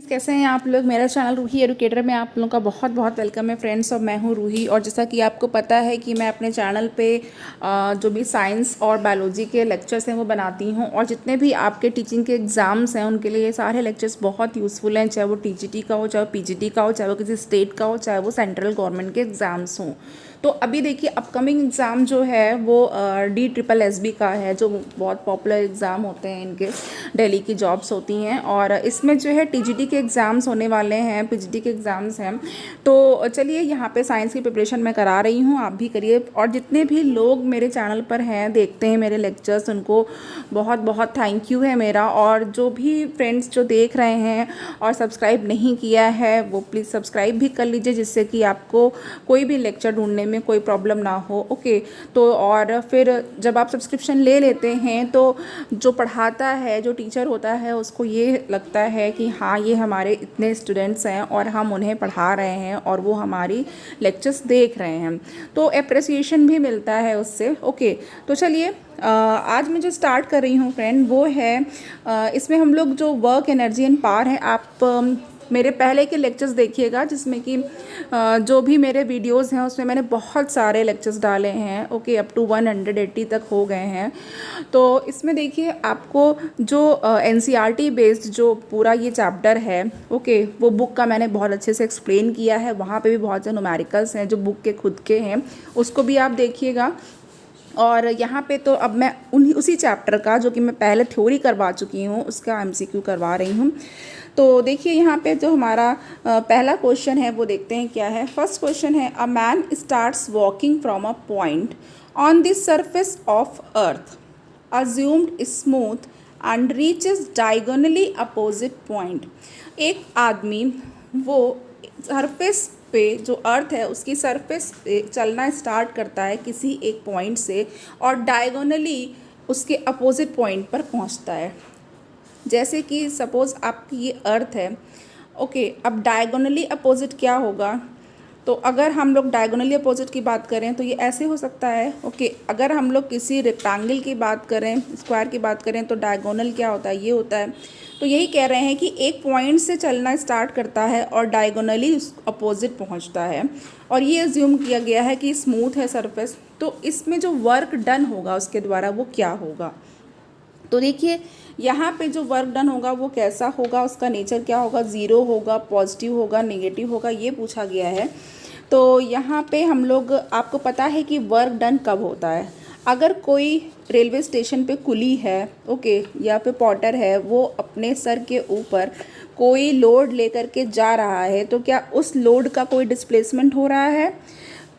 कैसे हैं आप लोग। मेरा चैनल रूही एजुकेटर में आप लोगों का बहुत बहुत वेलकम है फ्रेंड्स। और मैं हूं रूही। और जैसा कि आपको पता है कि मैं अपने चैनल पे जो भी साइंस और बायोलॉजी के लेक्चर्स हैं वो बनाती हूं। और जितने भी आपके टीचिंग के एग्ज़ाम्स हैं उनके लिए ये सारे लेक्चर्स बहुत यूज़फुल हैं, चाहे वो टीजीटी का हो, चाहे वो पीजीटी का हो, चाहे वो किसी स्टेट का हो, चाहे वो सेंट्रल गवर्नमेंट के एग्ज़ाम्स हों। तो अभी देखिए अपकमिंग एग्ज़ाम जो है वो DSSB का है, जो बहुत पॉपुलर एग्ज़ाम होते हैं इनके, दिल्ली की जॉब्स होती हैं। और इसमें जो है टीजीटी के एग्ज़ाम्स होने वाले हैं, पीजीटी के एग्ज़ाम्स हैं। तो चलिए यहाँ पे साइंस की प्रिपरेशन मैं करा रही हूँ, आप भी करिए। और जितने भी लोग मेरे चैनल पर हैं, देखते हैं मेरे लेक्चर्स, उनको बहुत बहुत थैंक यू है मेरा। और जो भी फ्रेंड्स जो देख रहे हैं और सब्सक्राइब नहीं किया है वो प्लीज़ सब्सक्राइब भी कर लीजिए, जिससे कि आपको कोई भी लेक्चर ढूंढने में कोई प्रॉब्लम ना हो। ओके, तो और फिर जब आप सब्सक्रिप्शन ले लेते हैं तो जो पढ़ाता है, जो टीचर होता है, उसको ये लगता है कि हाँ ये हमारे इतने स्टूडेंट्स हैं और हम उन्हें पढ़ा रहे हैं और वो हमारी लेक्चर्स देख रहे हैं, तो अप्रिसिएशन भी मिलता है उससे। ओके, तो चलिए आज मैं जो स्टार्ट कर रही हूँ फ्रेंड वो है इसमें हम लोग जो वर्क एनर्जी एंड पावर है, आप मेरे पहले के लेक्चर्स देखिएगा, जिसमें कि जो भी मेरे वीडियोस हैं उसमें मैंने बहुत सारे लेक्चर्स डाले हैं। ओके, अप टू 180 तक हो गए हैं। तो इसमें देखिए आपको जो NCERT बेस्ड जो पूरा ये चैप्टर है, ओके, वो बुक का मैंने बहुत अच्छे से एक्सप्लेन किया है। वहाँ पे भी बहुत से न्यूमेरिकल्स हैं जो बुक के खुद के हैं, उसको भी आप देखिएगा। और यहाँ पे तो अब मैं उसी चैप्टर का, जो कि मैं पहले थ्योरी करवा चुकी हूँ, उसका MCQ करवा रही हूँ। तो देखिए यहाँ पे जो हमारा पहला क्वेश्चन है वो देखते हैं क्या है। फर्स्ट क्वेश्चन है, a man starts walking from a point on the surface of earth assumed smooth and reaches diagonally opposite point। एक आदमी वो सरफेस पे, जो अर्थ है उसकी सरफेस पे चलना स्टार्ट करता है किसी एक पॉइंट से और डायगोनली उसके अपोजिट पॉइंट पर पहुंचता है। जैसे कि सपोज़ आपकी ये अर्थ है, ओके, अब डायगोनली अपोजिट क्या होगा। तो अगर हम लोग डायगोनली अपोजिट की बात करें तो ये ऐसे हो सकता है। ओके, अगर हम लोग किसी रेक्टेंगल की बात करें, स्क्वायर की बात करें, तो डायगोनल क्या होता है, ये होता है। तो यही कह रहे हैं कि एक पॉइंट से चलना स्टार्ट करता है और डायगोनली उस अपोजिट पहुंचता है। और ये अज्यूम किया गया है कि स्मूथ है सरफेस। तो इसमें जो वर्क डन होगा उसके द्वारा वो क्या होगा। तो देखिए यहाँ पे जो वर्क डन होगा वो कैसा होगा, उसका नेचर क्या होगा, ज़ीरो होगा, पॉजिटिव होगा, नेगेटिव होगा, ये पूछा गया है। तो यहाँ पे हम लोग, आपको पता है कि वर्क डन कब होता है। अगर कोई रेलवे स्टेशन पे कुली है, ओके, या फिर पॉटर है, वो अपने सर के ऊपर कोई लोड लेकर के जा रहा है, तो क्या उस लोड का कोई डिस्प्लेसमेंट हो रहा है।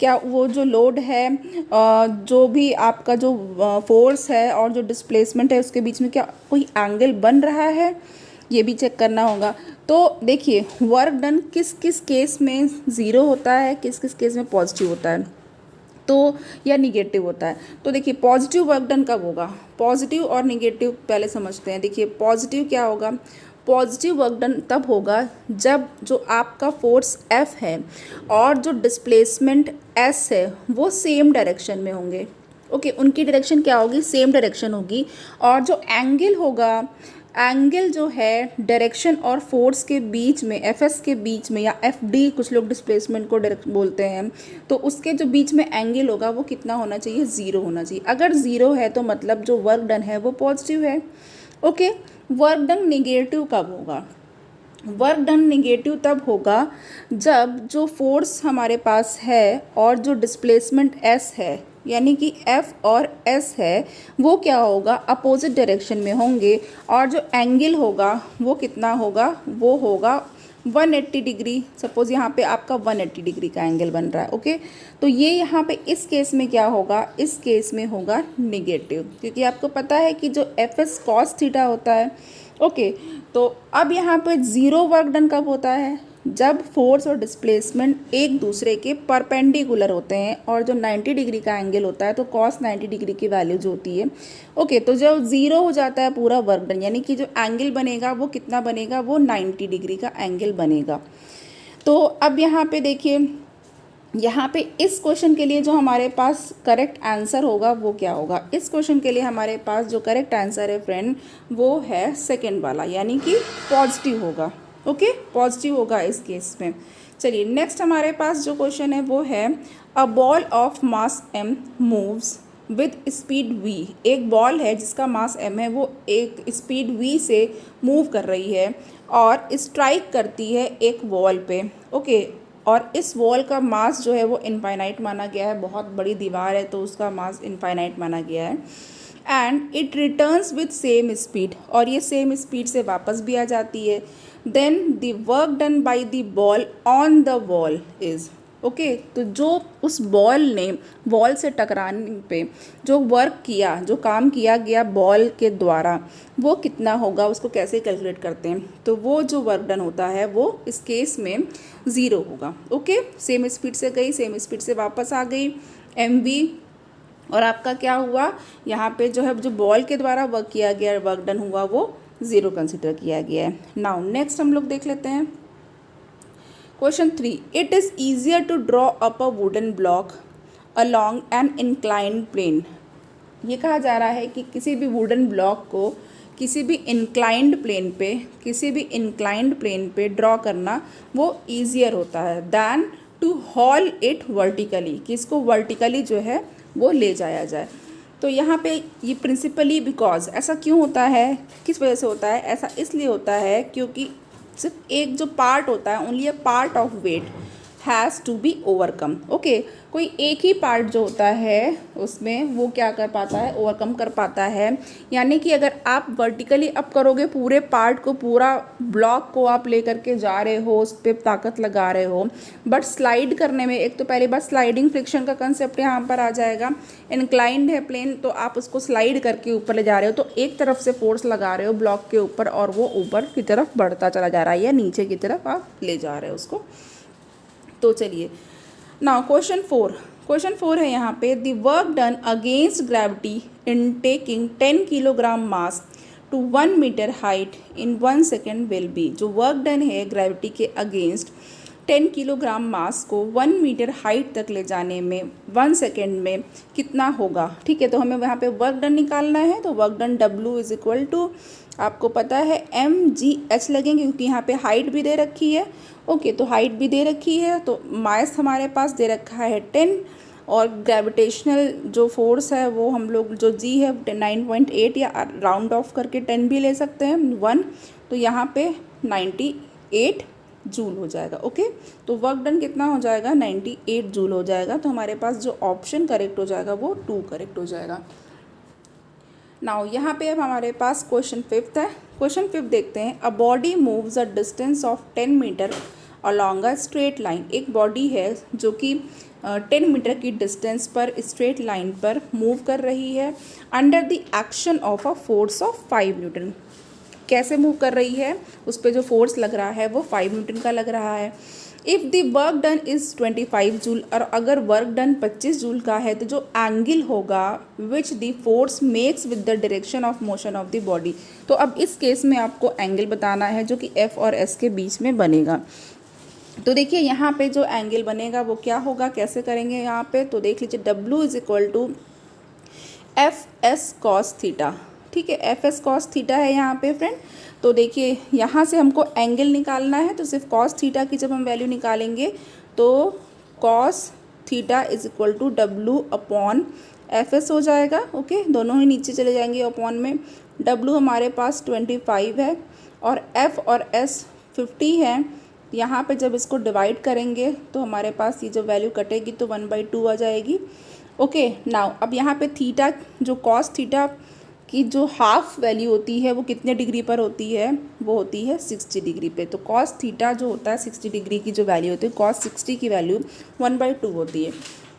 क्या वो जो लोड है, जो भी आपका जो फोर्स है और जो डिस्प्लेसमेंट है उसके बीच में क्या कोई एंगल बन रहा है, ये भी चेक करना होगा। तो देखिए वर्क डन किस किस केस में ज़ीरो होता है, किस किस केस में पॉजिटिव होता है, तो या निगेटिव होता है। तो देखिए पॉजिटिव वर्क डन कब होगा, पॉजिटिव और निगेटिव पहले समझते हैं। देखिए पॉजिटिव क्या होगा, पॉजिटिव वर्क डन तब होगा जब जो आपका फोर्स F है और जो डिस्प्लेसमेंट S है वो सेम डायरेक्शन में होंगे। ओके, उनकी डायरेक्शन क्या होगी, सेम डायरेक्शन होगी। और जो एंगल होगा, एंगल जो है डायरेक्शन और फोर्स के बीच में, FS के बीच में, या FD कुछ लोग डिस्प्लेसमेंट को डायरेक्ट बोलते हैं, तो उसके जो बीच में एंगल होगा वो कितना होना चाहिए, ज़ीरो होना चाहिए। अगर ज़ीरो है तो मतलब जो वर्क डन है वो पॉजिटिव है। ओके, वर्क डन नेगेटिव कब होगा, वर्क डन नेगेटिव तब होगा जब जो फोर्स हमारे पास है और जो डिस्प्लेसमेंट S है, यानी कि F और S है, वो क्या होगा, अपोजिट डायरेक्शन में होंगे। और जो एंगल होगा वो कितना होगा, वो होगा 180 डिग्री। सपोज़ यहाँ पे आपका 180 डिग्री का एंगल बन रहा है। ओके, तो ये यहाँ पे इस केस में क्या होगा, इस केस में होगा नेगेटिव, क्योंकि आपको पता है कि जो FS cos थीटा होता है। ओके, तो अब यहाँ पे ज़ीरो वर्क डन कब होता है, जब फोर्स और डिस्प्लेसमेंट एक दूसरे के परपेंडिकुलर होते हैं और जो 90 डिग्री का एंगल होता है, तो cos 90 डिग्री की वैल्यू जो होती है। ओके, तो जब ज़ीरो हो जाता है पूरा वर्क डन, यानी कि जो एंगल बनेगा वो कितना बनेगा, वो 90 डिग्री का एंगल बनेगा। तो अब यहाँ पे देखिए, यहाँ पे इस क्वेश्चन के लिए जो हमारे पास करेक्ट आंसर होगा वो क्या होगा, इस क्वेश्चन के लिए हमारे पास जो करेक्ट आंसर है फ्रेंड वो है सेकंड वाला, यानी कि पॉजिटिव होगा। ओके, पॉजिटिव होगा इस केस में। चलिए नेक्स्ट हमारे पास जो क्वेश्चन है वो है a ball of mass m moves with speed v। एक बॉल है जिसका मास m है, वो एक स्पीड v से मूव कर रही है और स्ट्राइक करती है एक वॉल पे। ओके, और इस वॉल का मास जो है वो इनफाइनाइट माना गया है, बहुत बड़ी दीवार है तो उसका मास इनफाइनाइट माना गया है। And it returns with same speed, और ये सेम स्पीड से वापस भी आ जाती है। Then the work done by the ball on the wall is. Okay, तो जो उस बॉल ने वॉल से टकराने पे जो वर्क किया, जो काम किया गया बॉल के द्वारा, वो कितना होगा, उसको कैसे कैलकुलेट करते हैं, तो वो जो वर्क डन होता है वो इस केस में 0 होगा। ओके, सेम स्पीड से गई, सेम स्पीड से वापस आ गई mv, और आपका क्या हुआ यहाँ पे जो है, जो बॉल के द्वारा वर्क किया गया, वर्क डन हुआ, वो 0 कंसिडर किया गया है। नाउ नेक्स्ट हम लोग देख लेते हैं question 3। It is easier to draw up a wooden block along an inclined plane. ये कहा जा रहा है कि किसी भी वुडन ब्लॉक को किसी भी इंक्लाइंड प्लेन पे ड्रॉ करना वो ईजियर होता है than to haul it vertically, कि इसको वर्टिकली जो है वो ले जाया जाए। तो यहाँ पे ये प्रिंसिपली बिकॉज, ऐसा क्यों होता है, किस वजह से होता है, ऐसा इसलिए होता है क्योंकि सिर्फ एक जो पार्ट होता है, only a part of weight has to be overcome. Okay, कोई एक ही पार्ट जो होता है उसमें वो क्या कर पाता है, ओवरकम कर पाता है। यानी कि अगर आप वर्टिकली अप करोगे पूरे पार्ट को, पूरा ब्लॉक को आप लेकर के जा रहे हो, उस पर ताकत लगा रहे हो, बट स्लाइड करने में एक तो पहली बार स्लाइडिंग फ्रिक्शन का कंसेप्ट यहाँ पर आ जाएगा। इंक्लाइंड है प्लेन, तो आप उसको स्लाइड करके ऊपर ले जा रहे हो, तो एक तरफ से फोर्स लगा रहे हो ब्लॉक के ऊपर और वो ऊपर की तरफ बढ़ता चला जा रहा है या नीचे की तरफ आप ले जा रहे हो उसको। तो चलिए नाउ क्वेश्चन 4 है यहाँ पे, the work done against gravity in taking 10 kilogram mass to 1 metre height in 1 second will be. जो वर्क डन है ग्रेविटी के अगेंस्ट 10 किलोग्राम मास को 1 मीटर हाइट तक ले जाने में 1 सेकेंड में कितना होगा। ठीक है, तो हमें यहाँ पे वर्क डन निकालना है, तो work done W is equal to, आपको पता है mgh लगेंगे क्योंकि यहाँ पे हाइट भी दे रखी है। ओके, तो हाइट भी दे रखी है, तो मास हमारे पास दे रखा है 10, और ग्रेविटेशनल जो फोर्स है वो हम लोग जो g है 9.8, या राउंड ऑफ करके 10 भी ले सकते हैं 1, तो यहाँ पे 98 जूल हो जाएगा। ओके, तो वर्क डन कितना हो जाएगा, 98 जूल हो जाएगा। तो हमारे पास जो ऑप्शन करेक्ट हो जाएगा वो 2 करेक्ट हो जाएगा। नाउ यहाँ पे अब हमारे पास क्वेश्चन 5 है। क्वेश्चन 5 देखते हैं, a body moves a distance of 10 metre along a straight line. एक बॉडी है जो कि 10 मीटर की डिस्टेंस पर स्ट्रेट लाइन पर मूव कर रही है under the action of a force of 5 Newton. कैसे मूव कर रही है, उस पर जो फोर्स लग रहा है वो 5 न्यूटन का लग रहा है। If the work done is 25 joule, और अगर वर्क डन 25 जूल का है तो जो एंगल होगा which the force makes with the direction of motion of the body. तो अब इस केस में आपको एंगल बताना है जो कि F और S के बीच में बनेगा। तो देखिए यहाँ पे जो एंगल बनेगा वो क्या होगा, कैसे करेंगे यहाँ पे, तो देख लीजिए W is equal to FS cos theta. ठीक है, FS कॉस थीटा है यहाँ पे फ्रेंड। तो देखिए यहाँ से हमको एंगल निकालना है, तो सिर्फ कॉस थीटा की जब हम वैल्यू निकालेंगे तो cos theta is equal to W upon FS हो जाएगा। ओके, दोनों ही नीचे चले जाएंगे अपॉन में। W हमारे पास 25 है और F और S 50 है। यहाँ पे जब इसको डिवाइड करेंगे तो हमारे पास ये जो वैल्यू कटेगी तो 1/2 आ जाएगी। ओके, नाउ अब यहाँ पे थीटा, जो कॉस थीटा की जो हाफ वैल्यू होती है वो कितने डिग्री पर होती है, वो होती है 60 डिग्री पे। तो कॉस थीटा जो होता है 60 डिग्री की जो वैल्यू होती है, कॉस 60 की वैल्यू 1/2 होती है।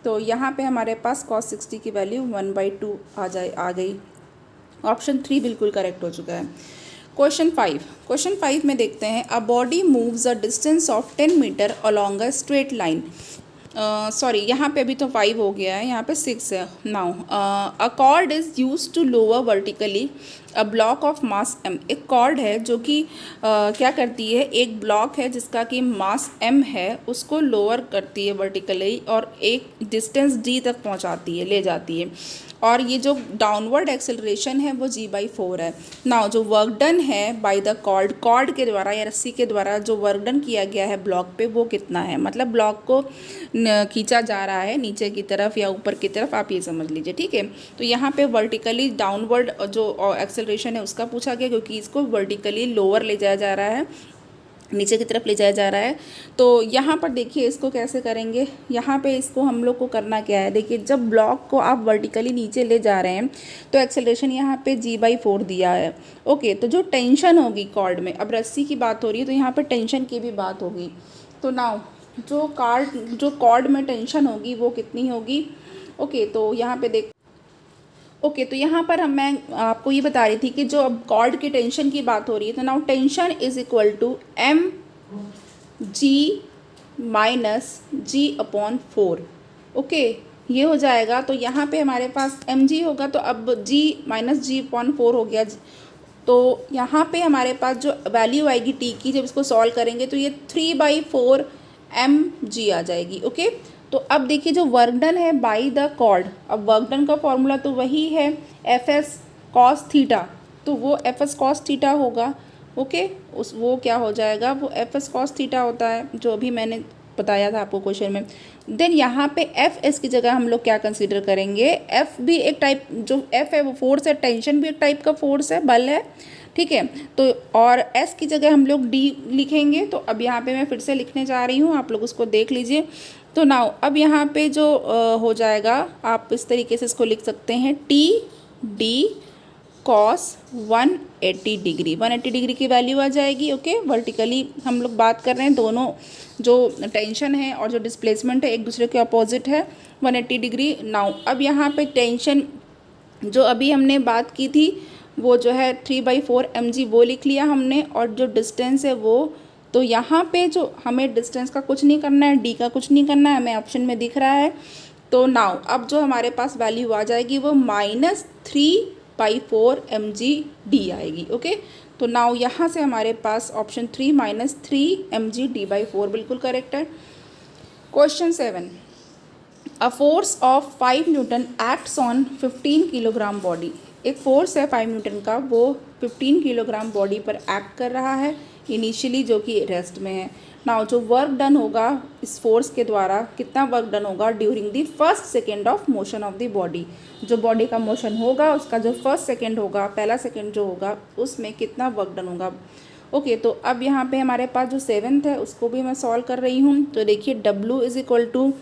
तो यहाँ पे हमारे पास कॉस 60 की वैल्यू 1/2 आ गई। ऑप्शन 3 बिल्कुल करेक्ट हो चुका है। क्वेश्चन 5 में देखते हैं, a body moves a distance of 10 metre along a straight line. Sorry, यहाँ पे अभी तो 5 हो गया है, यहाँ पे 6 है। Now a cord is use to lower vertically a block of mass m। एक कॉर्ड है जो कि क्या करती है, एक ब्लॉक है जिसका कि मास m है, उसको लोअर करती है वर्टिकली और एक डिस्टेंस d तक पहुँचाती है, ले जाती है। और ये जो डाउनवर्ड एक्सेलरेशन है वो g/4 है। नाउ जो वर्क डन है बाय द कॉर्ड के द्वारा या रस्सी के द्वारा जो वर्क डन किया गया है ब्लॉक पे वो कितना है, मतलब ब्लॉक को खींचा जा रहा है नीचे की तरफ या ऊपर की तरफ, आप ये समझ लीजिए, ठीक है। तो यहाँ पे वर्टिकली डाउनवर्ड जो एक्सेलरेशन है उसका पूछा गया, क्योंकि इसको वर्टिकली लोअर ले जाया जा रहा है, नीचे की तरफ ले जाया जा रहा है। तो यहाँ पर देखिए इसको कैसे करेंगे, यहाँ पे इसको हम लोग को करना क्या है, देखिए जब ब्लॉक को आप वर्टिकली नीचे ले जा रहे हैं तो एक्सेलरेशन यहाँ पे g/4 दिया है। ओके, तो जो टेंशन होगी कॉर्ड में, अब रस्सी की बात हो रही है तो यहाँ पर टेंशन की भी बात होगी। तो नाउ जो कॉर्ड में टेंशन होगी वो कितनी होगी। ओके, तो यहाँ पे देख तो यहाँ पर मैं आपको ये बता रही थी कि जो अब कॉर्ड की टेंशन की बात हो रही है, तो now tension is equal to mg-g/4। Okay, ये हो जाएगा। तो यहाँ पे हमारे पास mg होगा, तो अब g-g/4 हो गया। तो यहाँ पे हमारे पास जो वैल्यू आएगी t की, जब इसको सॉल्व करेंगे तो ये 3/4 mg आ जाएगी। ओके, तो अब देखिए जो वर्क डन है बाय द कॉर्ड, अब वर्क डन का फॉर्मूला तो वही है Fs cos थीटा, तो वो Fs cos थीटा होगा। ओके, वो क्या हो जाएगा, वो Fs cos थीटा होता है, जो अभी मैंने बताया था आपको क्वेश्चन में। देन यहाँ पे Fs की जगह हम लोग क्या कंसीडर करेंगे, F भी एक टाइप, जो F है वो फोर्स है, टेंशन भी एक टाइप का फोर्स है, बल है, ठीक है। तो और S की जगह हम लोग D लिखेंगे। तो अब यहाँ पे मैं फिर से लिखने जा रही हूँ, आप लोग उसको देख लीजिए। तो नाउ अब यहाँ पे जो हो जाएगा, आप इस तरीके से इसको लिख सकते हैं, TD cos 180 डिग्री, 180 डिग्री की वैल्यू आ जाएगी। ओके, वर्टिकली हम लोग बात कर रहे हैं, दोनों जो टेंशन है और जो डिस्प्लेसमेंट है एक दूसरे के अपोजिट है, 180 डिग्री। नाउ अब यहाँ पे टेंशन जो अभी हमने बात की थी वो जो है 3/4 mg वो लिख लिया हमने, और जो डिस्टेंस है वो, तो यहाँ पे जो हमें डिस्टेंस का कुछ नहीं करना है, डी का कुछ नहीं करना है, हमें ऑप्शन में दिख रहा है। तो नाउ अब जो हमारे पास वैल्यू आ जाएगी वो -3/4 mg डी आएगी। ओके, तो नाउ यहाँ से हमारे पास ऑप्शन 3 -3 mg d/4 बिल्कुल करेक्ट है। Question 7, a force of 5 Newton acts on 15 kilogram body. एक फोर्स है 5 न्यूटन का, वो 15 किलोग्राम बॉडी पर एक्ट कर रहा है इनिशियली, जो कि रेस्ट में है। नाउ जो वर्क डन होगा इस फोर्स के द्वारा, कितना वर्क डन होगा during the first second of motion of the body, जो बॉडी का मोशन होगा उसका जो फर्स्ट सेकेंड होगा, पहला सेकेंड जो होगा, उसमें कितना वर्क डन होगा। ओके, तो अब यहाँ पे हमारे पास जो 7th है उसको भी मैं सॉल्व कर रही हूँ। तो देखिए W is equal to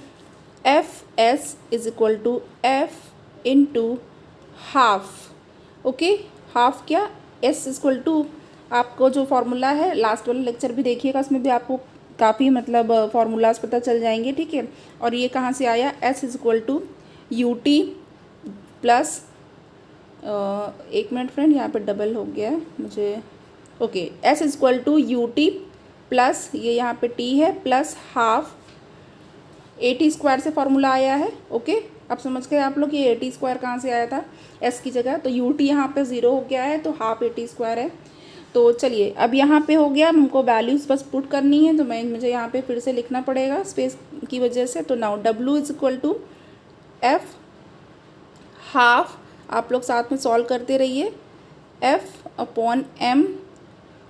Fs is equal to F into half. Okay, half क्या, S इक्वल टू, आपको जो फार्मूला है लास्ट वाला लेक्चर भी देखिएगा, उसमें भी आपको काफ़ी मतलब फार्मूलाज पता चल जाएंगे, ठीक है। और ये कहाँ से आया, S is equal to ut plus, एक मिनट फ्रेंड, यहाँ पे डबल हो गया है मुझे। Okay, S is equal to ut plus, ये यहाँ पे t है, प्लस हाफ AT² से फार्मूला आया है। ओके, अब समझ गए आप लोग ये AT² कहाँ से आया था S की जगह, तो ut यहाँ पे 0 हो गया है, तो हाफ AT² है। तो चलिए अब यहाँ पे हो गया, हमको वैल्यूज़ बस पुट करनी है, तो मुझे यहाँ पे फिर से लिखना पड़ेगा स्पेस की वजह से। तो now W is equal to F half, आप लोग साथ में सॉल्व करते रहिए, F/m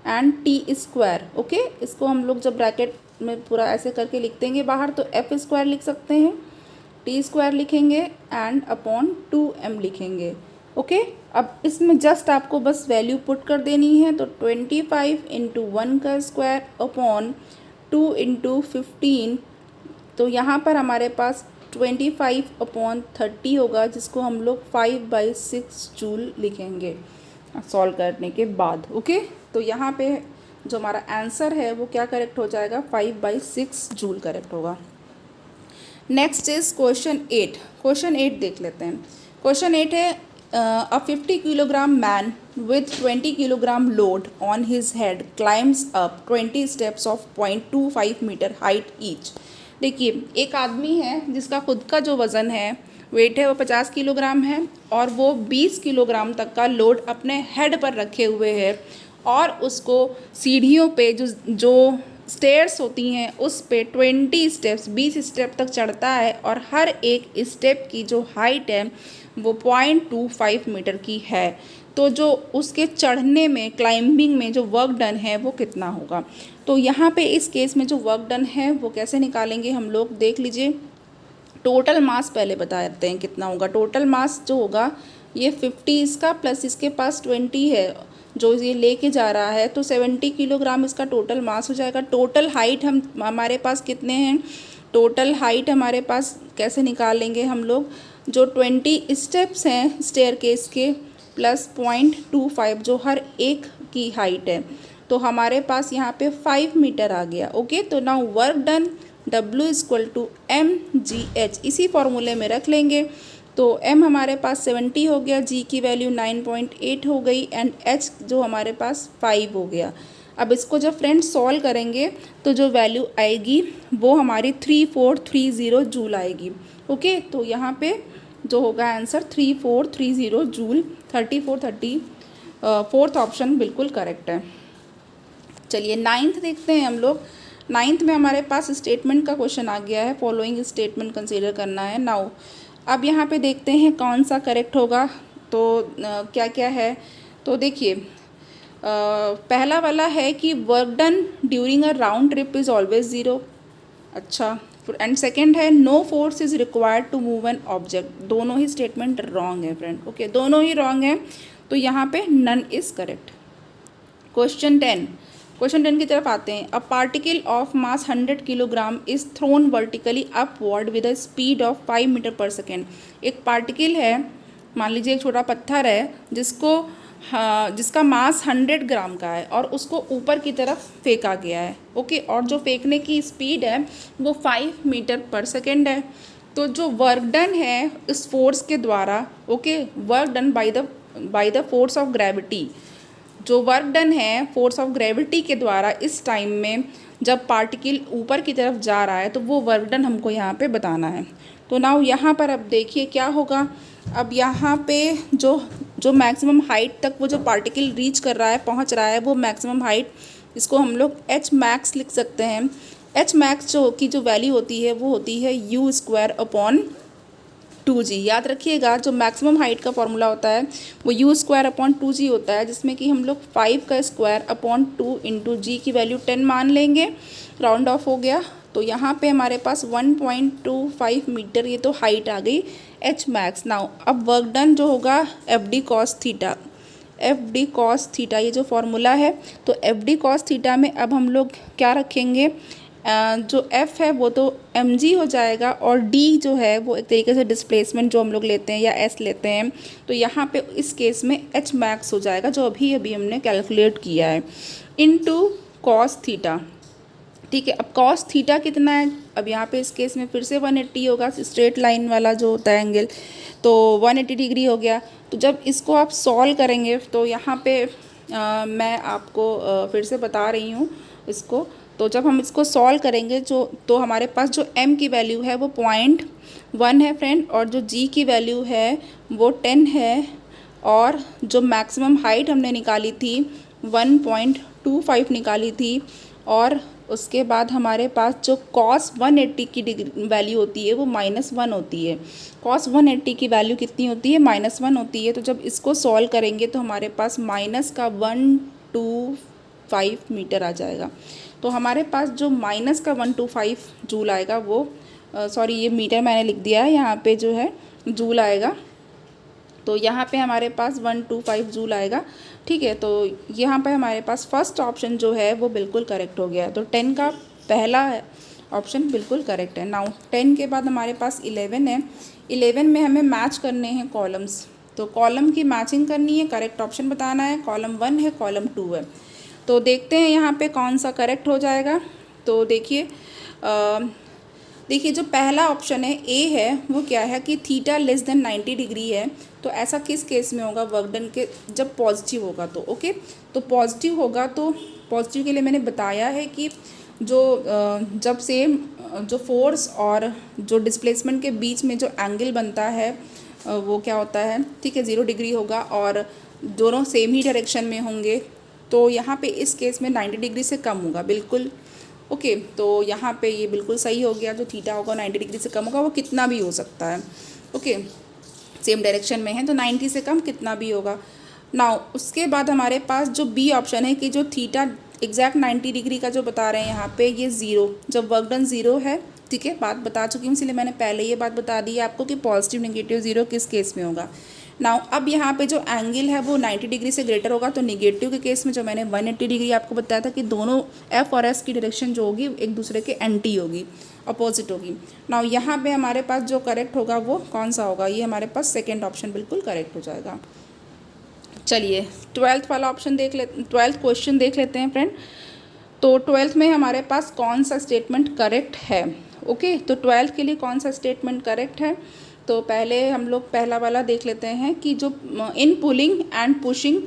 एंड T²। ओके, इसको हम लोग जब ब्रैकेट में पूरा ऐसे करके लिख देंगे बाहर, तो F² लिख सकते हैं, T² लिखेंगे एंड अपॉन 2m लिखेंगे। ओके, अब इसमें जस्ट आपको बस वैल्यू पुट कर देनी है, तो 25 × 1 का स्क्वायर अपॉन 2 × 15, तो यहाँ पर हमारे पास 25/30 होगा, जिसको हम लोग 5/6 जूल लिखेंगे सॉल्व करने के बाद। ओके, तो यहाँ पे जो हमारा आंसर है वो क्या करेक्ट हो जाएगा, 5/6 जूल करेक्ट होगा। Next is question 8। क्वेश्चन 8 देख लेते हैं। क्वेश्चन 8 है, a 50 kilogram man with 20 kilogram load on his head climbs up 20 steps of 0.25 metre height each. देखिए एक आदमी है जिसका खुद का जो वज़न है, वेट है, वो 50 किलोग्राम है, और वो 20 किलोग्राम तक का लोड अपने हेड पर रखे हुए है, और उसको सीढ़ियों पे जो स्टेयर्स होती हैं उस पे 20 स्टेप्स 20 स्टेप तक चढ़ता है और हर एक स्टेप की जो हाइट है वो 0.25 मीटर की है। तो जो उसके चढ़ने में क्लाइंबिंग में जो वर्क डन है वो कितना होगा। तो यहाँ पे इस केस में जो वर्क डन है वो कैसे निकालेंगे हम लोग, देख लीजिए। टोटल मास पहले बता देते हैं कितना होगा। टोटल मास जो होगा ये 50 इसका प्लस इसके पास 20 है जो ये लेके जा रहा है, तो 70 किलोग्राम इसका टोटल मास हो जाएगा। टोटल हाइट हमारे पास कितने हैं, टोटल हाइट हमारे पास कैसे निकालेंगे हम लोग, जो 20 स्टेप्स हैं स्टेयरकेस के प्लस 0.25 जो हर एक की हाइट है, तो हमारे पास यहाँ पे 5 मीटर आ गया। ओके, तो नाउ वर्क डन W=mgh इसी फॉर्मूले में रख लेंगे। तो m हमारे पास 70 हो गया, g की वैल्यू 9.8 हो गई एंड h जो हमारे पास 5 हो गया। अब इसको जब फ्रेंड्स सॉल्व करेंगे तो जो वैल्यू आएगी वो हमारी 3430 जूल आएगी। ओके, तो यहाँ पे जो होगा आंसर 3430 जूल, 3430 फोर्थ ऑप्शन बिल्कुल करेक्ट है। चलिए 9th देखते हैं हम लोग। 9th में हमारे पास स्टेटमेंट का क्वेश्चन आ गया है, फॉलोइंग स्टेटमेंट कंसीडर करना है। नाउ अब यहाँ पे देखते हैं कौन सा करेक्ट होगा। तो क्या क्या है, तो देखिए पहला वाला है कि work done during a round trip is always zero. अच्छा, एंड सेकेंड है no force is required to move an object. दोनों ही स्टेटमेंट रॉन्ग है फ्रेंड। ओके, दोनों ही रॉन्ग है, तो यहाँ पे नन इज़ करेक्ट। क्वेश्चन 10 की तरफ आते हैं। A particle of mass 100 kilogram is thrown vertically upward with a speed of 5 metre per second. एक पार्टिकल है, मान लीजिए एक छोटा पत्थर है जिसका मास 100 ग्राम का है और उसको ऊपर की तरफ फेंका गया है। ओके, और जो फेंकने की स्पीड है वो 5 मीटर पर सेकेंड है। तो जो वर्क डन है इस फोर्स के द्वारा, okay, work done by the force of gravity, जो वर्क डन है फोर्स ऑफ ग्रेविटी के द्वारा इस टाइम में जब पार्टिकल ऊपर की तरफ जा रहा है, तो वो वर्क डन हमको यहाँ पे बताना है। तो नाउ यहाँ पर अब देखिए क्या होगा। अब यहाँ पे जो मैक्सिमम हाइट तक वो जो पार्टिकल रीच कर रहा है, पहुँच रहा है, वो मैक्सिमम हाइट, इसको हम लोग एच मैक्स लिख सकते हैं। एच मैक्स जो वैल्यू होती है वो होती है u²/2g। याद रखिएगा, जो मैक्सिमम हाइट का फॉर्मूला होता है वो u²/2g होता है, जिसमें कि हम लोग 5 का स्क्वायर/2 इंटू जी की वैल्यू 10 मान लेंगे, राउंड ऑफ हो गया। तो यहाँ पे हमारे पास 1.25 मीटर ये तो हाइट आ गई एच मैक्स। नाउ अब वर्क डन जो होगा FD cos थीटा ये जो फॉर्मूला है, तो FD cos थीटा में अब हम लोग क्या रखेंगे, जो F है वो तो mg हो जाएगा और D जो है वो एक तरीके से डिस्प्लेसमेंट जो हम लोग लेते हैं या S लेते हैं, तो यहाँ पे इस केस में H मैक्स हो जाएगा जो अभी हमने कैलकुलेट किया है, इनटू cos थीटा। ठीक है, अब cos थीटा कितना है, अब यहाँ पे इस केस में फिर से 180 होगा, स्ट्रेट लाइन वाला जो होता है एंगल, तो 180 डिग्री हो गया। तो जब इसको आप सॉल्व करेंगे तो यहाँ पे मैं आपको फिर से बता रही हूँ इसको। तो जब हम इसको सॉल्व करेंगे तो हमारे पास जो m की वैल्यू है वो 0.1 है फ्रेंड, और जो g की वैल्यू है वो 10 है, और जो मैक्सिमम हाइट हमने निकाली थी 1.25 निकाली थी, और उसके बाद हमारे पास जो cos 180 की डिग्री वैल्यू होती है वो -1 होती है। cos 180 की वैल्यू कितनी होती है, -1 होती है। तो जब इसको सॉल्व करेंगे तो हमारे पास -125 मीटर आ जाएगा। तो हमारे पास जो -125 जूल आएगा वो सॉरी ये मीटर मैंने लिख दिया है, यहाँ पे जो है जूल आएगा, तो यहाँ पे हमारे पास 125 जूल आएगा। ठीक है, तो यहाँ पे हमारे पास फर्स्ट ऑप्शन जो है वो बिल्कुल करेक्ट हो गया। तो 10 का पहला ऑप्शन बिल्कुल करेक्ट है। नाउ 10 के बाद हमारे पास 11 है। 11 में हमें मैच करने हैं कॉलम्स, तो कॉलम की मैचिंग करनी है, करेक्ट ऑप्शन बताना है। कॉलम 1 है, कॉलम 2 है, तो देखते हैं यहाँ पे कौन सा करेक्ट हो जाएगा। तो देखिए जो पहला ऑप्शन है ए है वो क्या है कि थीटा लेस देन 90 डिग्री है। तो ऐसा किस केस में होगा वर्क डन के, जब पॉजिटिव होगा तो। ओके, तो पॉजिटिव होगा, तो पॉजिटिव के लिए मैंने बताया है कि जब सेम जो फोर्स और जो डिस्प्लेसमेंट के बीच में जो एंगल बनता है वो क्या होता है, ठीक है, 0 डिग्री होगा और दोनों सेम ही डायरेक्शन में होंगे। तो यहाँ पे इस केस में 90 डिग्री से कम होगा, बिल्कुल ओके, तो यहाँ पे ये बिल्कुल सही हो गया। जो थीटा होगा 90 डिग्री से कम होगा, वो कितना भी हो सकता है। ओके, सेम डायरेक्शन में है तो 90 से कम कितना भी होगा। नाउ उसके बाद हमारे पास जो बी ऑप्शन है कि जो थीटा एग्जैक्ट 90 डिग्री का जो बता रहे हैं यहाँ पे, ये ज़ीरो, जब वर्क डन ज़ीरो है, ठीक है, बात बता चुकी हूँ, इसलिए मैंने पहले ये बात बता दी है आपको कि पॉजिटिव नेगेटिव ज़ीरो किस केस में होगा। नाउ अब यहाँ पे जो एंगल है वो 90 डिग्री से ग्रेटर होगा, तो निगेटिव के केस में जो मैंने 180 डिग्री आपको बताया था कि दोनों एफ और एस की डायरेक्शन जो होगी एक दूसरे के एंटी होगी, अपोजिट होगी। नाउ यहाँ पे हमारे पास जो करेक्ट होगा वो कौन सा होगा, ये हमारे पास सेकेंड ऑप्शन बिल्कुल करेक्ट हो जाएगा। चलिए 12th वाला ऑप्शन देख ले, 12th क्वेश्चन देख लेते हैं फ्रेंड। तो 12th में हमारे पास कौन सा स्टेटमेंट करेक्ट है। ओके, तो 12th के लिए कौन सा स्टेटमेंट करेक्ट है, तो पहले हम लोग पहला वाला देख लेते हैं कि जो इन पुलिंग एंड पुशिंग,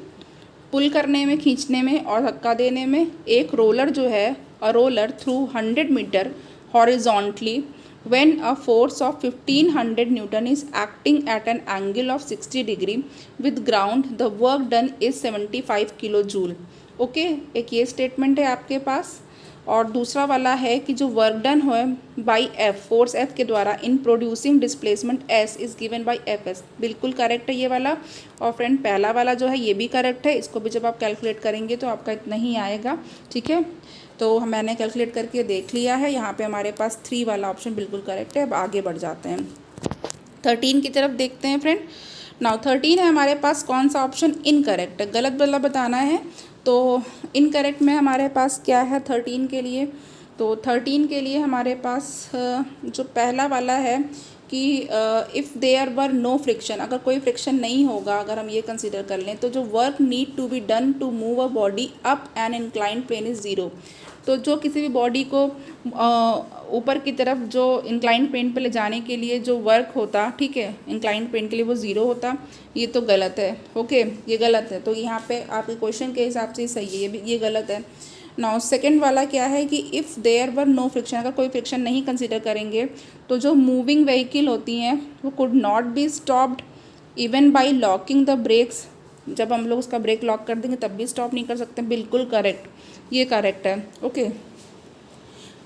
पुल करने में, खींचने में और धक्का देने में, एक रोलर जो है, a roller through 100 metre horizontally when a force of 1500 Newton is acting at an angle of 60 degree with ground, the work done is 75 kilojoule। Okay, एक ये स्टेटमेंट है आपके पास। और दूसरा वाला है कि जो वर्क डन हो बाई एफ, फोर्स एफ के द्वारा in producing displacement S is given by F S, बिल्कुल करेक्ट है ये वाला। और फ्रेंड पहला वाला जो है ये भी करेक्ट है, इसको भी जब आप कैलकुलेट करेंगे तो आपका इतना ही आएगा, ठीक है। तो मैंने कैलकुलेट करके देख लिया है, यहाँ पे हमारे पास 3 वाला ऑप्शन बिल्कुल करेक्ट है। अब आगे बढ़ जाते हैं 13 की तरफ देखते हैं फ्रेंड। नाउ 13 है हमारे पास कौन सा ऑप्शन इनकरेक्ट है, गलत वाला बताना है। तो इनकरेक्ट में हमारे पास क्या है 13 के लिए, तो 13 के लिए हमारे पास जो पहला वाला है कि if there were no friction, अगर कोई फ्रिक्शन नहीं होगा, अगर हम ये कंसीडर कर लें, तो जो work need to be done to move a body up an inclined plane is zero. तो जो किसी भी बॉडी को ऊपर की तरफ जो इंक्लाइंड प्लेन पे ले जाने के लिए जो वर्क होता, ठीक है, इंक्लाइंड प्लेन के लिए वो ज़ीरो होता, ये तो गलत है। ओके, ये गलत है, तो यहाँ पे आपके क्वेश्चन के हिसाब से सही है, ये गलत है। नाउ सेकंड वाला क्या है कि if there were no friction, अगर कोई फ्रिक्शन नहीं कंसिडर करेंगे तो जो मूविंग व्हीकल होती हैं वो could not be stopped even by locking the brakes, जब हम लोग उसका ब्रेक लॉक कर देंगे तब भी स्टॉप नहीं कर सकते, बिल्कुल करेक्ट, ये करेक्ट है। ओके,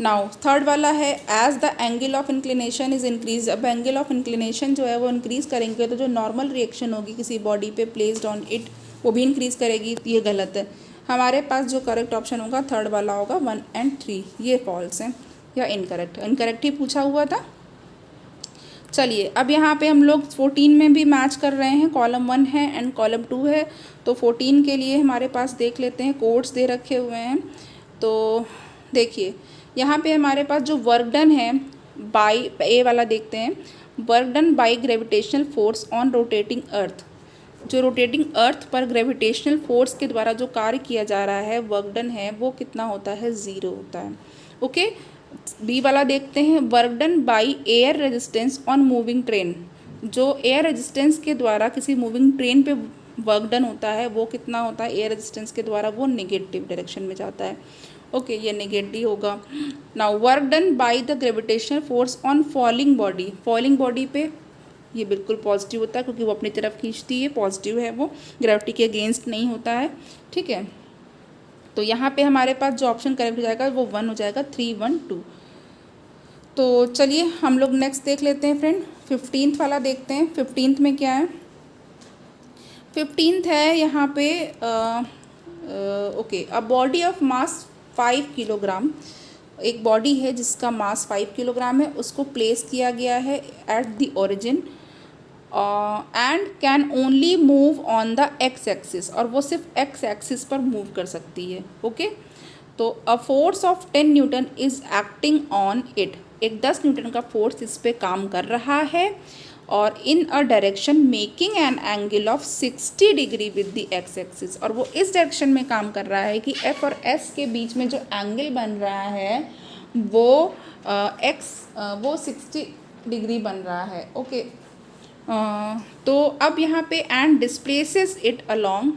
नाउ थर्ड वाला है as the angle of inclination is increase, अब एंगल ऑफ इंक्लिनेशन जो है वो इंक्रीज़ करेंगे तो जो नॉर्मल रिएक्शन होगी किसी बॉडी पे प्लेस्ड ऑन इट वो भी इंक्रीज़ करेगी, ये गलत है। हमारे पास जो करेक्ट ऑप्शन होगा थर्ड वाला होगा 1 और 3, ये फॉल्स है या इनकरेक्ट, इनकरेक्ट ही पूछा हुआ था। चलिए अब यहाँ पे हम लोग 14 में भी मैच कर रहे हैं, कॉलम 1 है एंड कॉलम 2 है। तो 14 के लिए हमारे पास देख लेते हैं, कोड्स दे रखे हुए हैं। तो देखिए यहाँ पे हमारे पास जो वर्क डन है बाय, ए वाला देखते हैं, work done by gravitational force on rotating earth, जो रोटेटिंग अर्थ पर ग्रेविटेशनल फोर्स के द्वारा जो कार्य किया जा रहा है, वर्क डन है, वो कितना होता है, ज़ीरो होता है। ओके, बी वाला देखते हैं, work done by air resistance on moving train, जो एयर रेजिस्टेंस के द्वारा किसी मूविंग ट्रेन पे वर्क डन होता है वो कितना होता है, एयर रेजिस्टेंस के द्वारा वो नेगेटिव डायरेक्शन में जाता है। ओके, ये नेगेटिव होगा। Now work done by the gravitational force on falling body, falling body पे ये बिल्कुल पॉजिटिव होता है क्योंकि वो अपनी तरफ खींचती है, पॉजिटिव है, वो ग्रेविटी के अगेंस्ट नहीं होता है, ठीक है। तो यहाँ पे हमारे पास जो ऑप्शन करेक्ट हो जाएगा वो 1 हो जाएगा, 3, 1, 2। तो चलिए हम लोग नेक्स्ट देख लेते हैं फ्रेंड, 15th वाला देखते हैं। 15th में क्या है, 15th है यहाँ पे okay, a body of mass 5 kilogram, एक बॉडी है जिसका मास 5 किलोग्राम है, उसको प्लेस किया गया है at the origin and can only move on the X axis, और वो सिर्फ एक्स एक्सिस पर मूव कर सकती है। ओके, तो a force of 10 Newton is acting on it, एक 10 न्यूटन का फोर्स इस पे काम कर रहा है और in a direction making an angle of 60 degree with the X axis, और वो इस डायरेक्शन में काम कर रहा है कि एफ और एस के बीच में जो एंगल बन रहा है वो वो 60 डिग्री बन रहा है। ओके, तो अब यहाँ पे and displaces it along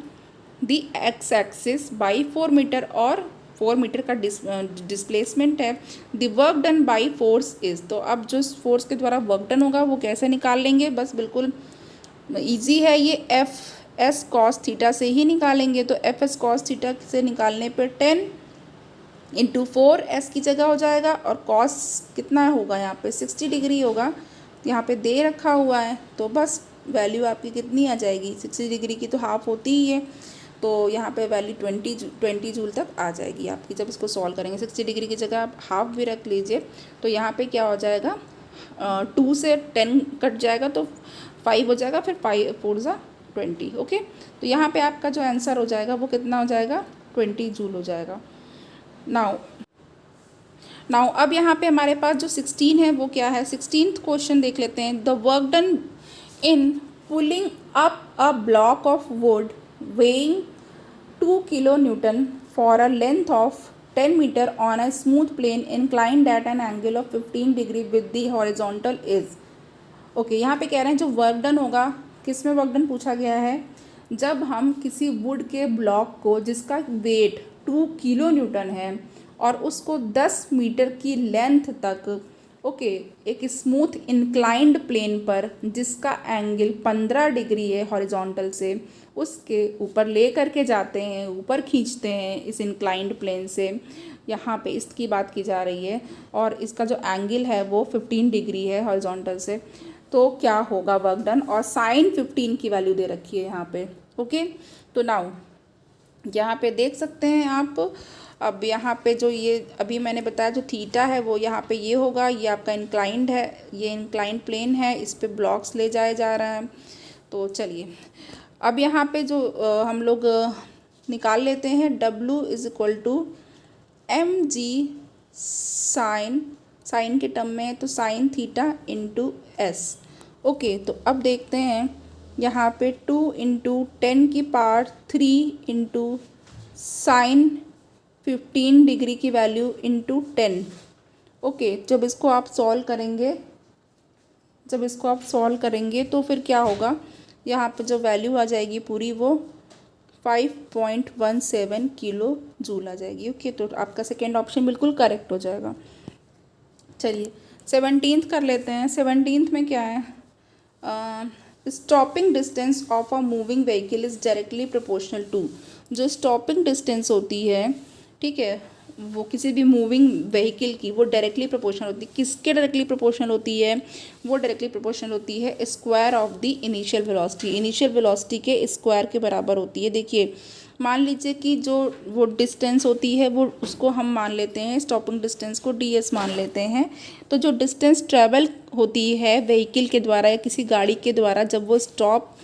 the X axis by 4 metre, और 4 मीटर का डिस्प्लेसमेंट है। The work done by force is, तो अब जो फोर्स के द्वारा वर्क डन होगा वो कैसे निकाल लेंगे, बस बिल्कुल इजी है ये, एफ एस कॉस थीटा से ही निकालेंगे। तो एफ एस कॉस थीटा से निकालने पर 10 इंटू 4s की जगह हो जाएगा, और कॉस कितना होगा यहाँ पे 60 डिग्री होगा, यहाँ पे दे रखा हुआ है, तो बस वैल्यू आपकी कितनी आ जाएगी, 60 डिग्री की तो हाफ होती ही है, तो यहाँ पे वैल्यू 20 जूल तक आ जाएगी आपकी जब इसको सॉल्व करेंगे। 60 डिग्री की जगह आप हाफ भी रख लीजिए, तो यहाँ पे क्या हो जाएगा, 2 से 10 कट जाएगा तो 5 हो जाएगा, फिर 5 4 ज़ा 20। ओके, तो यहाँ पे आपका जो आंसर हो जाएगा वो कितना हो जाएगा, 20 जूल हो जाएगा। नाउ अब यहाँ पे हमारे पास जो 16 है वो क्या है, 16th क्वेश्चन देख लेते हैं। The work done in pulling up a block of wood weighing 2 kilo newton for a length of 10 metre on a smooth plane inclined at an angle of 15 degree with the horizontal is. Okay, यहाँ पे कह रहे हैं जो work done होगा, किस में work done पूछा गया है, जब हम किसी वुड के ब्लॉक को जिसका वेट 2 किलो न्यूटन है और उसको 10 मीटर की लेंथ तक, ओके, एक स्मूथ इंक्लाइंड प्लेन पर जिसका एंगल 15 डिग्री है हॉरिजॉन्टल से, उसके ऊपर ले करके जाते हैं, ऊपर खींचते हैं इस इंक्लाइंड प्लेन से, यहाँ पे इसकी बात की जा रही है, और इसका जो एंगल है वो 15 डिग्री है हॉरिजॉन्टल से, तो क्या होगा वर्क डन, और साइन 15 की वैल्यू दे रखी है यहाँ पे। ओके, तो नाउ यहाँ पे देख सकते हैं आप, अब यहाँ पे जो ये अभी मैंने बताया जो थीटा है वो यहाँ पे ये होगा, ये आपका इंक्लाइंड है, ये इंक्लाइंड प्लेन है, इस पे ब्लॉक्स ले जाए जा रहे हैं। तो चलिए अब यहाँ पे जो हम लोग निकाल लेते हैं, W is equal to mg sine के टर्म में, तो sine theta into S. Okay, तो अब देखते हैं यहाँ पे 2 इंटू 10 की पावर 3 इंटू साइन 15 डिग्री की वैल्यू इंटू 10। ओके, जब इसको आप सॉल्व करेंगे तो फिर क्या होगा, यहाँ पे जो वैल्यू आ जाएगी पूरी वो 5.17 किलो जूल आ जाएगी। ओके, तो आपका सेकेंड ऑप्शन बिल्कुल करेक्ट हो जाएगा। चलिए 17th कर लेते हैं। 17th में क्या है, stopping distance of a moving vehicle is directly proportional to. जो स्टॉपिंग डिस्टेंस होती है, ठीक है, वो किसी भी मूविंग व्हीकल की वो डायरेक्टली प्रोपोर्शनल होती है। किसके डायरेक्टली प्रोपोर्शनल होती है, वो डायरेक्टली प्रोपोर्शनल होती है square of the initial velocity. Initial velocity के स्क्वायर के बराबर होती है। देखिए मान लीजिए कि जो वो डिस्टेंस होती है वो उसको हम मान लेते हैं, स्टॉपिंग डिस्टेंस को ds मान लेते हैं। तो जो डिस्टेंस ट्रैवल होती है व्हीकल के द्वारा या किसी गाड़ी के द्वारा जब वो स्टॉप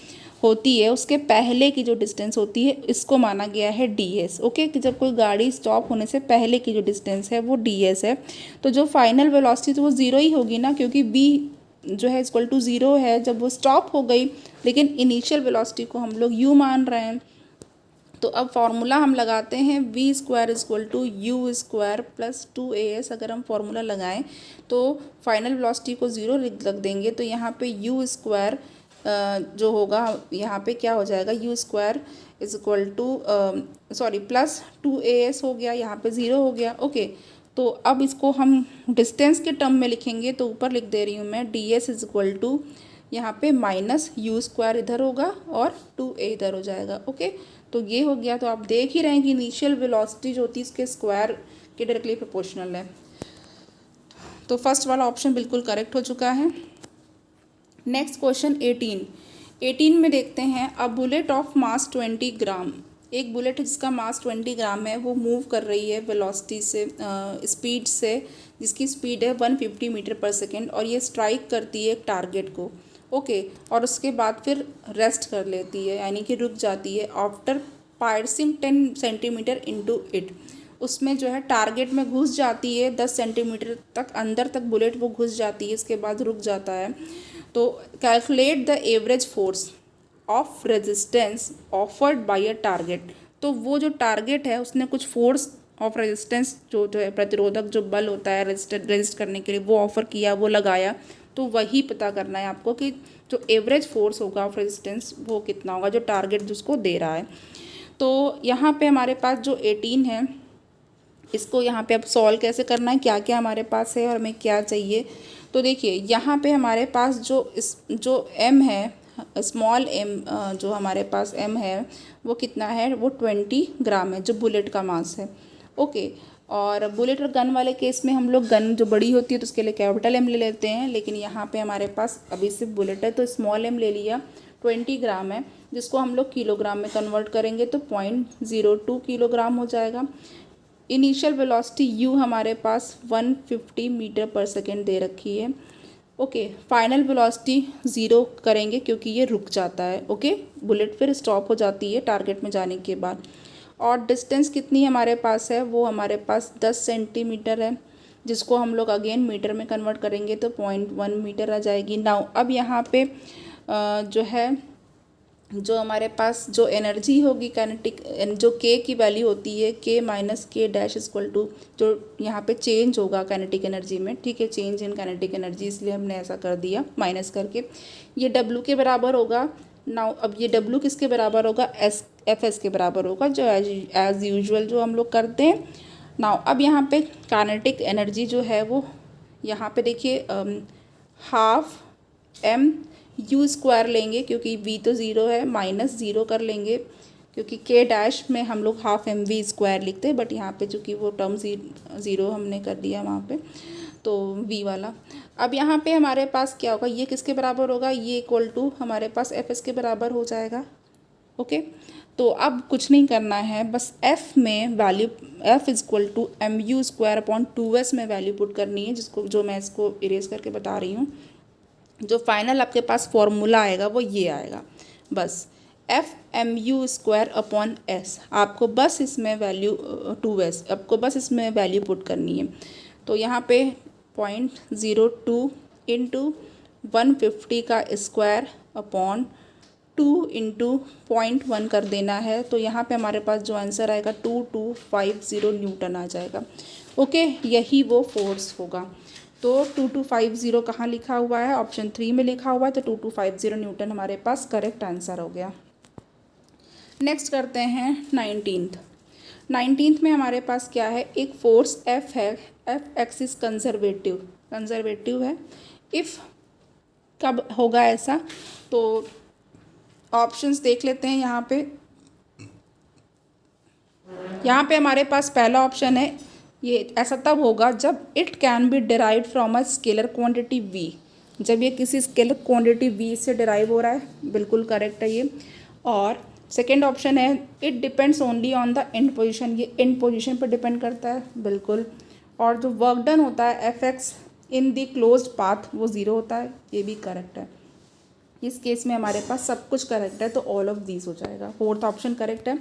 होती है, उसके पहले की जो डिस्टेंस होती है इसको माना गया है ds। ओके, कि जब कोई गाड़ी स्टॉप होने से पहले की जो डिस्टेंस है वो ds है। तो जो फाइनल वेलोसिटी तो वो ज़ीरो ही होगी ना, क्योंकि v जो है इक्वल टू ज़ीरो है जब वो स्टॉप हो गई, लेकिन इनिशियल वेलोसिटी को हम लोग u मान रहे हैं। तो अब फॉर्मूला हम लगाते हैं v square equal to U square plus 2as। अगर हम फॉर्मूला लगाएं तो फाइनल वेलोसिटी को ज़ीरो रख देंगे, तो यहाँ पे यू स्क्वायर जो होगा यहाँ पे क्या हो जाएगा, U square is equal to sorry plus 2as हो गया, यहाँ पे ज़ीरो हो गया। ओके, तो अब इसको हम डिस्टेंस के टर्म में लिखेंगे, तो ऊपर लिख दे रही हूँ मैं ds इज इक्वल टू यहाँ पे माइनस यू स्क्वायर इधर होगा और 2a इधर हो जाएगा। ओके, तो ये हो गया। तो आप देख ही रहे हैं कि इनिशियल वेलोसिटी जो होती है इसके स्क्वायर के डायरेक्टली प्रोपोर्शनल है। तो फर्स्ट वाला ऑप्शन बिल्कुल करेक्ट हो चुका है। नेक्स्ट क्वेश्चन 18 में देखते हैं, अ बुलेट ऑफ मास 20 ग्राम। एक बुलेट जिसका मास 20 ग्राम है वो मूव कर रही है वेलोसिटी से, स्पीड से, जिसकी स्पीड है 150 मीटर पर सेकेंड, और ये स्ट्राइक करती है एक टारगेट को। ओके, और उसके बाद फिर रेस्ट कर लेती है, यानी कि रुक जाती है। आफ्टर पायर्सिंग 10 सेंटीमीटर इनटू इट, उसमें जो है टारगेट में घुस जाती है, 10 सेंटीमीटर तक अंदर तक बुलेट वो घुस जाती है, इसके बाद रुक जाता है। तो calculate the average force of resistance offered by a target. तो वो जो टारगेट है उसने कुछ फोर्स ऑफ रेजिस्टेंस जो है प्रतिरोधक जो बल होता है रेजिस्ट करने के लिए वो ऑफ़र किया, वो लगाया, तो वही पता करना है आपको कि जो एवरेज फोर्स होगा ऑफ रेजिस्टेंस वो कितना होगा जो टारगेट जिसको दे रहा है। तो यहाँ पे हमारे पास जो 18 है इसको यहाँ पे अब सॉल्व कैसे करना है, क्या क्या हमारे पास है और हमें क्या चाहिए। तो देखिए यहाँ पे हमारे पास जो m है, स्मॉल m, जो हमारे पास m है वो कितना है, वो 20 ग्राम है जो बुलेट का मास है। ओके, और बुलेट और गन वाले केस में हम लोग गन जो बड़ी होती है तो उसके लिए कैपिटल एम ले लेते हैं, लेकिन यहाँ पे हमारे पास अभी सिर्फ बुलेट है तो स्मॉल एम ले लिया। 20 ग्राम है, जिसको हम लोग किलोग्राम में कन्वर्ट करेंगे तो 0.02 किलोग्राम हो जाएगा। इनिशियल वेलोसिटी यू हमारे पास 150 मीटर पर सेकेंड दे रखी है। ओके, फाइनल वेलोसिटी 0 करेंगे क्योंकि ये रुक जाता है। ओके, बुलेट फिर स्टॉप हो जाती है टारगेट में जाने के बाद। और डिस्टेंस कितनी हमारे पास है, वो हमारे पास 10 सेंटीमीटर है, जिसको हम लोग अगेन मीटर में कन्वर्ट करेंगे तो 0.1 मीटर आ जाएगी। नाउ अब यहाँ पे जो है जो हमारे पास जो एनर्जी होगी काइनेटिक, जो के की वैल्यू होती है के माइनस के डैश इक्वल टू, जो यहाँ पे चेंज होगा काइनेटिक एनर्जी में, ठीक है, चेंज इन काइनेटिक एनर्जी, इसलिए हमने ऐसा कर दिया माइनस करके। ये डब्ल्यू के बराबर होगा। नाउ अब ये डब्ल्यू किसके बराबर होगा, एफ एस के बराबर होगा, जो एज यूजुअल जो हम लोग करते हैं। नाउ अब यहाँ पे काइनेटिक एनर्जी जो है वो यहाँ पे देखिए हाफ एम यू स्क्वायर लेंगे क्योंकि वी तो ज़ीरो है, माइनस ज़ीरो कर लेंगे क्योंकि के डैश में हम लोग हाफ एम वी स्क्वायर लिखते हैं, बट यहाँ पे चूँकि वो टर्म ज़ीरो हमने कर दिया वहाँ पे, तो वी वाला। अब यहाँ पे हमारे पास क्या होगा, ये किसके बराबर होगा, ये इक्वल टू हमारे पास एफ एस के बराबर हो जाएगा। ओके, तो अब कुछ नहीं करना है, बस एफ़ में value F is equal to M U square upon 2s में वैल्यू पुट करनी है, जिसको जो मैं इसको इरेज करके बता रही हूँ। जो फाइनल आपके पास फॉर्मूला आएगा वो ये आएगा, बस F M U square upon S. आपको बस इसमें वैल्यू 2s, आपको बस इसमें वैल्यू पुट करनी है। तो यहाँ पे 0.02 इंटू 150 का स्क्वायर अपॉन 2 इंटू 0.1 कर देना है। तो यहाँ पे हमारे पास जो आंसर आएगा 2250 न्यूटन आ जाएगा। ओके, यही वो फोर्स होगा। तो 2250 कहाँ लिखा हुआ है, ऑप्शन 3 में लिखा हुआ है, तो 2250 न्यूटन हमारे पास करेक्ट आंसर हो गया। नेक्स्ट करते हैं 19th में हमारे पास क्या है, एक फोर्स एफ है, एफ एक्सिस कंजर्वेटिव है। इफ़ कब होगा ऐसा, तो ऑप्शंस देख लेते हैं। यहाँ पे हमारे पास पहला ऑप्शन है, ये ऐसा तब होगा जब it can be derived from a scalar quantity v, जब ये किसी स्केलर क्वांटिटी v से डिराइव हो रहा है, बिल्कुल करेक्ट है ये। और सेकेंड ऑप्शन है it depends only on the end position, ये एंड पोजीशन पर डिपेंड करता है, बिल्कुल। और जो वर्क डन होता है F x in the closed path वो ज़ीरो होता है, ये भी करेक्ट है। इस केस में हमारे पास सब कुछ करेक्ट है, तो ऑल ऑफ दीज हो जाएगा, फोर्थ ऑप्शन करेक्ट है।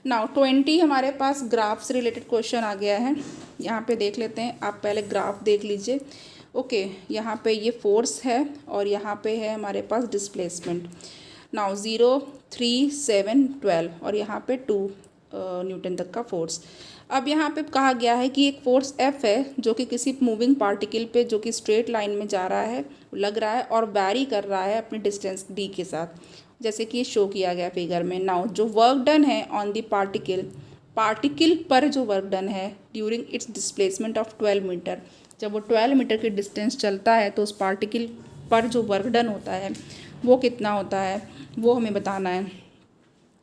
नाउ 20 हमारे पास ग्राफ से रिलेटेड क्वेश्चन आ गया है। यहाँ पे देख लेते हैं, आप पहले ग्राफ देख लीजिए। ओके, यहाँ पे ये फोर्स है और यहाँ पे है हमारे पास डिस्प्लेसमेंट। नाउ 0, 3, 7, 12 और यहाँ पे 2 न्यूटन तक का फोर्स। अब यहाँ पे कहा गया है कि एक फोर्स F है जो कि किसी मूविंग पार्टिकल पे जो कि स्ट्रेट लाइन में जा रहा है, लग रहा है और वैरी कर रहा है अपनी डिस्टेंस d के साथ, जैसे कि शो किया गया फिगर में। नाउ जो वर्क डन है ऑन द पार्टिकल पर जो वर्क डन है during its displacement of 12 metre, जब वो 12 मीटर की डिस्टेंस चलता है तो उस पार्टिकल पर जो वर्क डन होता है वो कितना होता है, वो हमें बताना है।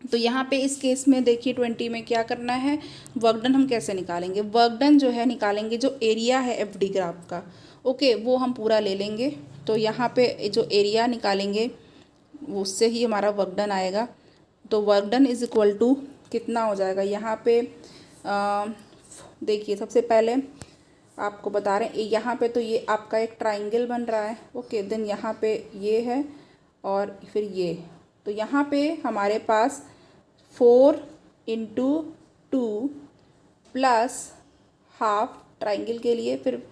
तो यहाँ पे इस केस में देखिए 20 में क्या करना है, वर्क डन हम कैसे निकालेंगे, वर्क डन जो है निकालेंगे जो एरिया है एफ डी ग्राफ का। ओके, वो हम पूरा ले लेंगे, तो यहाँ पे जो एरिया निकालेंगे उससे ही हमारा वर्क डन आएगा। तो work done is equal to कितना हो जाएगा, यहाँ पे देखिए सबसे पहले आपको बता रहे हैं, यहाँ पे तो ये आपका एक ट्राइंगल बन रहा है। ओके, देन यहाँ पे ये है और फिर ये, तो यहाँ पे हमारे पास 4 इंटू 2 प्लस हाफ ट्राइंगल के लिए, फिर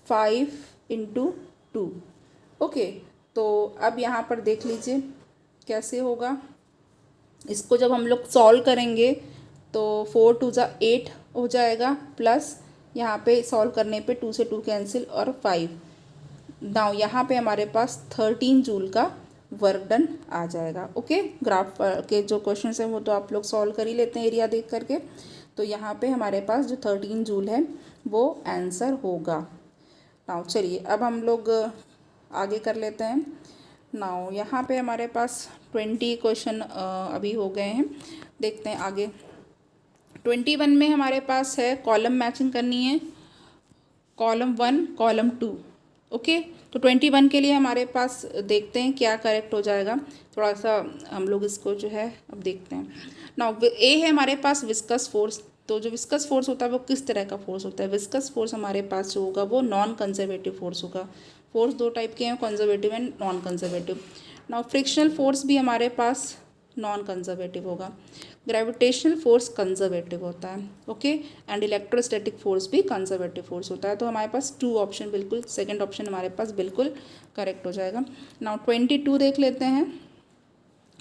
5 इंटू 2। ओके, तो अब यहाँ पर देख लीजिए कैसे होगा। इसको जब हम लोग सॉल्व करेंगे तो 4 2 जा 8 हो जाएगा, प्लस यहाँ पे सॉल्व करने पे 2 से 2 कैंसिल और 5। नाउ यहाँ पे हमारे पास 13 जूल का वर्क डन आ जाएगा। ओके, ग्राफ के जो क्वेश्चन हैं वो तो आप लोग सॉल्व कर ही लेते हैं एरिया देख करके। तो यहाँ पे हमारे पास जो 13 जूल है वो आंसर होगा। नाउ चलिए अब हम लोग आगे कर लेते हैं। नाउ यहाँ पे हमारे पास 20 क्वेश्चन अभी हो गए हैं, देखते हैं आगे 21 में हमारे पास है कॉलम मैचिंग करनी है, कॉलम 1 कॉलम 2। ओके, तो 21 के लिए हमारे पास देखते हैं क्या करेक्ट हो जाएगा। थोड़ा सा हम लोग इसको जो है अब देखते हैं। नाउ ए है हमारे पास विस्कस फोर्स। तो जो विस्कस फोर्स होता है वो किस तरह का फोर्स होता है? विस्कस फोर्स हमारे पास जो होगा वो नॉन कंजर्वेटिव फोर्स होगा। फोर्स दो टाइप के हैं, conservative and non conservative. Now frictional force भी हमारे पास नॉन कंजर्वेटिव होगा। ग्रेविटेशनल फोर्स कंजर्वेटिव होता है। ओके, एंड इलेक्ट्रोस्टैटिक फोर्स भी कंजर्वेटिव फोर्स होता है। तो हमारे पास 2 ऑप्शन बिल्कुल, सेकंड ऑप्शन हमारे पास बिल्कुल करेक्ट हो जाएगा। नाउ 22 देख लेते हैं।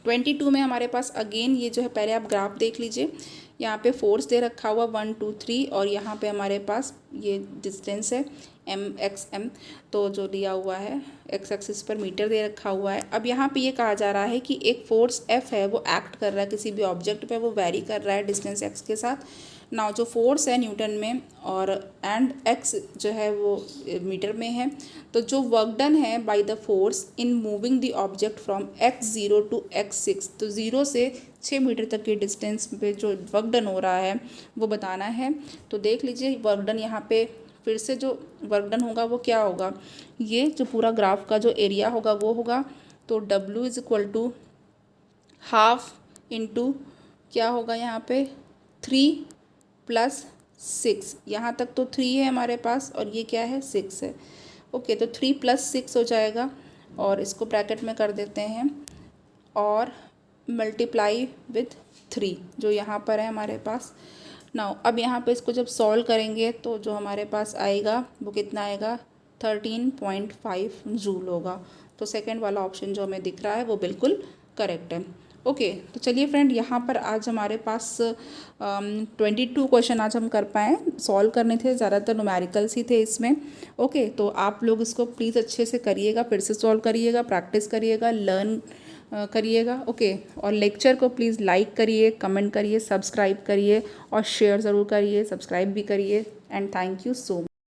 22 में हमारे पास अगेन ये जो है, पहले आप ग्राफ देख लीजिए। यहाँ पे फोर्स दे रखा हुआ 1 2 3 और यहाँ पे हमारे पास ये डिस्टेंस है MXM, तो जो दिया हुआ है एक्स एक्सिस पर मीटर दे रखा हुआ है। अब यहाँ पे ये कहा जा रहा है कि एक फोर्स F है वो एक्ट कर रहा है किसी भी ऑब्जेक्ट पे, वो वेरी कर रहा है डिस्टेंस x के साथ। नाउ जो फोर्स है न्यूटन में और एंड x जो है वो मीटर में है। तो जो वर्क डन है by the force in moving the object from x0 to x6, तो 0 से 6 मीटर तक के डिस्टेंस पे जो वर्क डन हो रहा है वो बताना है। तो देख लीजिए वर्क डन, यहाँ पे फिर से जो वर्क डन होगा वो क्या होगा, ये जो पूरा ग्राफ का जो एरिया होगा वो होगा। तो W is equal to half into क्या होगा यहाँ पे 3 + 6, यहाँ तक तो 3 है हमारे पास और ये क्या है 6 है। ओके, तो 3 + 6 हो जाएगा और इसको ब्रैकेट में कर देते हैं और मल्टीप्लाई विथ 3 जो यहाँ पर है हमारे पास। नाउ अब यहाँ पे इसको जब सॉल्व करेंगे तो जो हमारे पास आएगा वो कितना आएगा, 13.5 जूल होगा। तो सेकंड वाला ऑप्शन जो हमें दिख रहा है वो बिल्कुल करेक्ट है। ओके, तो चलिए फ्रेंड, यहाँ पर आज हमारे पास 22 क्वेश्चन आज हम कर पाएँ, सॉल्व करने थे, ज़्यादातर न्यूमेरिकल्स ही थे इसमें। ओके, तो आप लोग इसको प्लीज़ अच्छे से करिएगा, फिर से सॉल्व करिएगा, प्रैक्टिस करिएगा, लर्न करिएगा। ओके, और लेक्चर को प्लीज़ लाइक करिए, कमेंट करिए, सब्सक्राइब करिए और शेयर ज़रूर करिए, सब्सक्राइब भी करिए। And thank you so much.